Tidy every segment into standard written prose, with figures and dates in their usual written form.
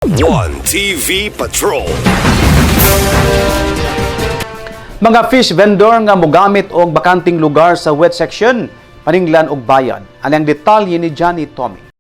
One TV Patrol. Mga fish vendor nga mogamit og bakanting lugar sa wet section, paninglan og bayad. Anang detalye ni Johnny Tommy.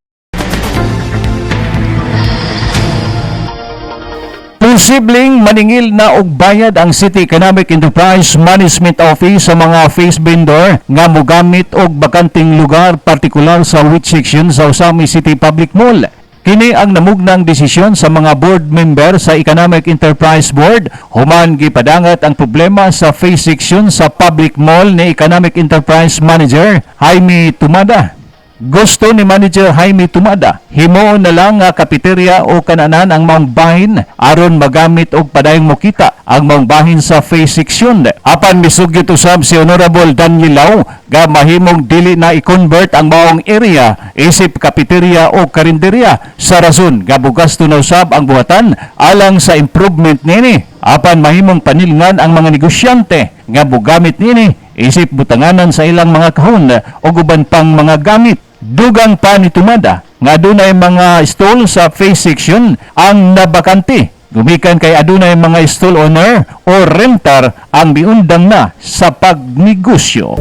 Posibleng maningil na og bayad ang City Economic Enterprise Management Office sa mga fish vendor nga mogamit og bakanting lugar partikular sa wet section sa Usami City Public Mall. Kini ang namugnang desisyon sa mga board member sa Economic Enterprise Board human gipadangat ang problema sa face section sa public mall ni Economic Enterprise Manager Jaime Tumada. Gusto ni Manager Jaime Tumada, himuon na lang nga kapiterya o kananan ang maong bahin aron magamit og padayong mokita ang maong bahin sa face section. Apan misugyot usab si Honorable Daniel Lau nga mahimong dili na i-convert ang maong area isip kapiterya o karinderya sa rason nga bugasto na usab ang buhatan alang sa improvement nini. Apan mahimong panilngan ang mga negosyante nga bugamit nini isip butanganan sa ilang mga kahon o guban pang mga gamit. Dugang pa ni Tumada nga adunay mga stall sa face section ang nabakante. Gumikan kay adunay mga stall owner o renter ang biundang na sa pagnegosyo.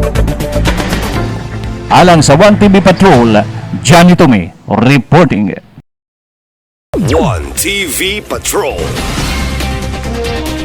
Alang sa One TV Patrol, Johnny Tommy reporting. One TV Patrol.